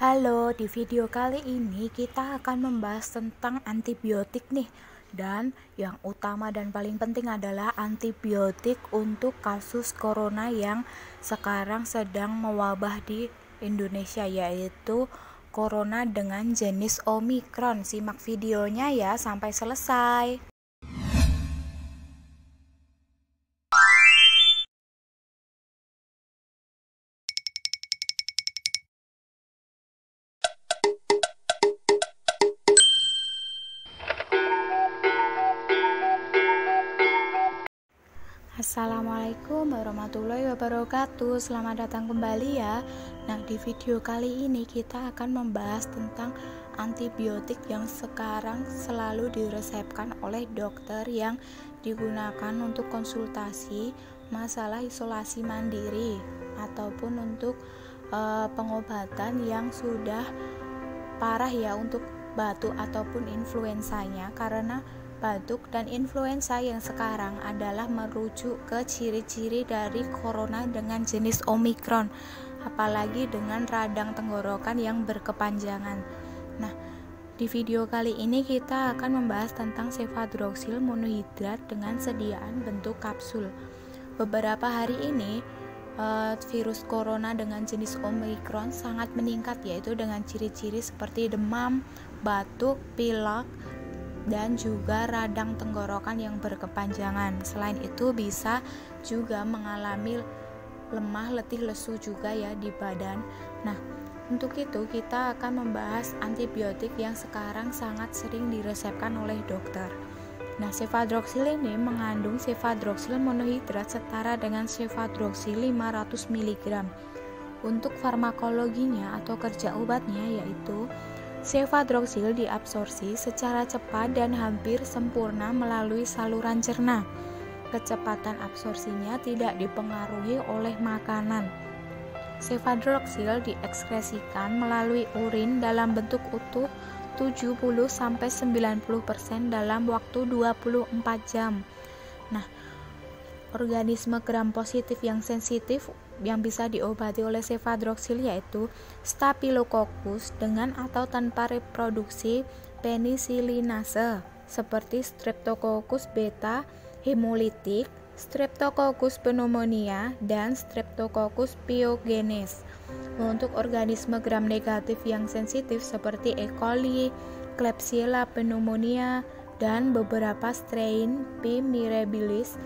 Halo, di video kali ini kita akan membahas tentang antibiotik nih. Dan yang utama dan paling penting adalah antibiotik untuk kasus corona yang sekarang sedang mewabah di Indonesia, yaitu corona dengan jenis Omicron. Simak videonya ya sampai selesai. Assalamualaikum warahmatullahi wabarakatuh. Selamat datang kembali ya. Nah, di video kali ini kita akan membahas tentang antibiotik yang sekarang selalu diresepkan oleh dokter yang digunakan untuk konsultasi masalah isolasi mandiri ataupun untuk pengobatan yang sudah parah ya, untuk batuk ataupun influensanya, karena batuk dan influenza yang sekarang adalah merujuk ke ciri-ciri dari corona dengan jenis Omicron, apalagi dengan radang tenggorokan yang berkepanjangan. Nah, di video kali ini kita akan membahas tentang cefadroxil monohidrat dengan sediaan bentuk kapsul. Beberapa hari ini virus corona dengan jenis Omicron sangat meningkat, yaitu dengan ciri-ciri seperti demam, batuk, pilek, dan juga radang tenggorokan yang berkepanjangan. Selain itu bisa juga mengalami lemah, letih, lesu juga ya di badan. Nah, untuk itu kita akan membahas antibiotik yang sekarang sangat sering diresepkan oleh dokter. Nah, cefadroxil ini mengandung cefadroxil monohidrat setara dengan cefadroxil 500 mg. Untuk farmakologinya atau kerja obatnya yaitu cefadroxil diabsorpsi secara cepat dan hampir sempurna melalui saluran cerna. Kecepatan absorpsinya tidak dipengaruhi oleh makanan. Cefadroxil diekskresikan melalui urin dalam bentuk utuh 70-90% dalam waktu 24 jam. Nah, organisme gram positif yang sensitif yang bisa diobati oleh cefadroxil yaitu Staphylococcus dengan atau tanpa reproduksi penisilinase seperti Streptococcus beta hemolytic, Streptococcus pneumonia, dan Streptococcus pyogenes. Untuk organisme gram negatif yang sensitif seperti E. coli, Klebsiella pneumonia, dan beberapa strain P. mirabilis,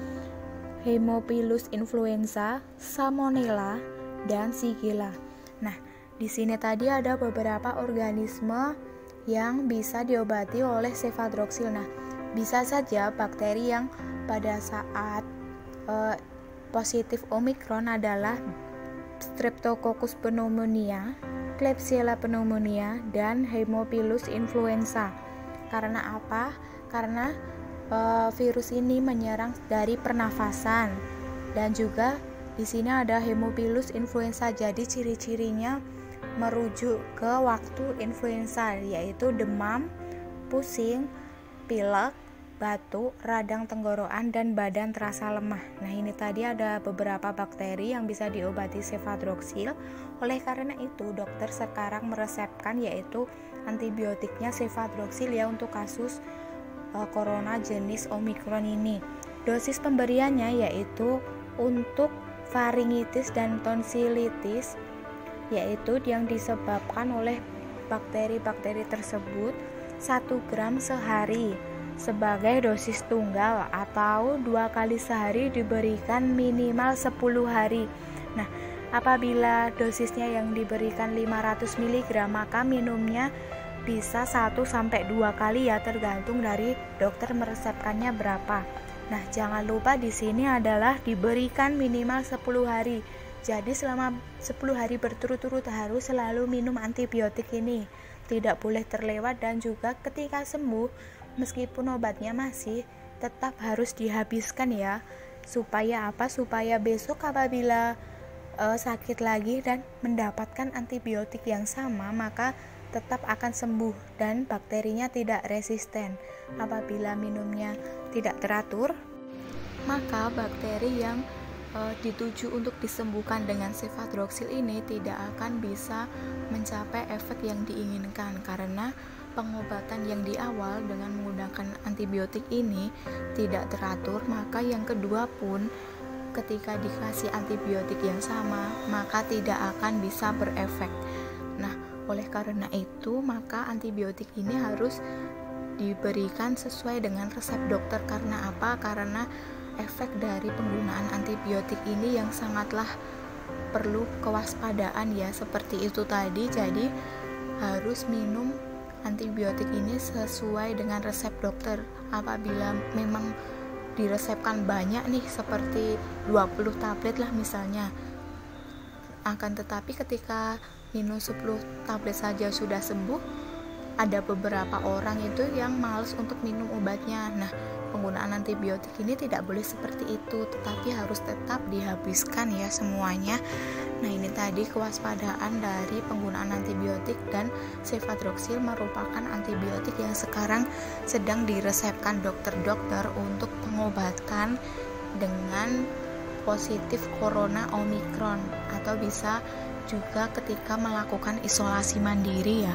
Haemophilus influenza, Salmonella, dan Shigella. Nah, di sini tadi ada beberapa organisme yang bisa diobati oleh cefadroxil. Nah, bisa saja bakteri yang pada saat positif Omicron adalah Streptococcus pneumonia, Klebsiella pneumonia, dan Haemophilus influenza. Karena apa? Karena virus ini menyerang dari pernafasan, dan juga di sini ada Haemophilus influenza. Jadi ciri-cirinya merujuk ke waktu influenza, yaitu demam, pusing, pilek, batuk, radang tenggorokan, dan badan terasa lemah. Nah, ini tadi ada beberapa bakteri yang bisa diobati cefadroxil. Oleh karena itu, dokter sekarang meresepkan yaitu antibiotiknya cefadroxil ya untuk kasus corona jenis Omicron ini. Dosis pemberiannya yaitu untuk faringitis dan tonsilitis, yaitu yang disebabkan oleh bakteri-bakteri tersebut 1 gram sehari sebagai dosis tunggal, atau 2 kali sehari diberikan minimal 10 hari. Nah, apabila dosisnya yang diberikan 500 mg, maka minumnya bisa 1-2 kali ya, tergantung dari dokter meresepkannya berapa. Nah, jangan lupa di sini adalah diberikan minimal 10 hari. Jadi selama 10 hari berturut-turut harus selalu minum antibiotik ini. Tidak boleh terlewat, dan juga ketika sembuh meskipun obatnya masih tetap harus dihabiskan ya. Supaya apa? Supaya besok apabila sakit lagi dan mendapatkan antibiotik yang sama, maka tetap akan sembuh dan bakterinya tidak resisten. Apabila minumnya tidak teratur, maka bakteri yang dituju untuk disembuhkan dengan cefadroxil ini tidak akan bisa mencapai efek yang diinginkan, karena pengobatan yang di awal dengan menggunakan antibiotik ini tidak teratur, maka yang kedua pun ketika dikasih antibiotik yang sama maka tidak akan bisa berefek. Nah, oleh karena itu maka antibiotik ini harus diberikan sesuai dengan resep dokter. Karena apa? Karena efek dari penggunaan antibiotik ini yang sangatlah perlu kewaspadaan ya, seperti itu tadi. Jadi harus minum antibiotik ini sesuai dengan resep dokter. Apabila memang diresepkan banyak nih, seperti 20 tablet lah misalnya, akan tetapi ketika minum 10 tablet saja sudah sembuh, ada beberapa orang itu yang malas untuk minum obatnya. Nah, penggunaan antibiotik ini tidak boleh seperti itu, tetapi harus tetap dihabiskan ya semuanya. Nah, ini tadi kewaspadaan dari penggunaan antibiotik, dan cefadroxil merupakan antibiotik yang sekarang sedang diresepkan dokter-dokter untuk pengobatan dengan positif corona omikron, atau bisa juga ketika melakukan isolasi mandiri ya.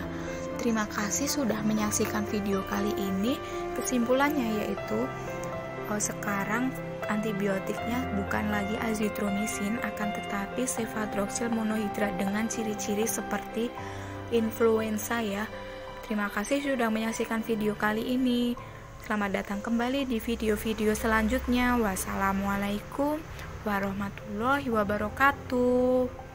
Terima kasih sudah menyaksikan video kali ini. Kesimpulannya yaitu sekarang antibiotiknya bukan lagi azitromisin, akan tetapi cefadroxil monohidrat dengan ciri-ciri seperti influenza ya. Terima kasih sudah menyaksikan video kali ini. Selamat datang kembali di video-video selanjutnya. Wassalamualaikum warahmatullahi wabarakatuh.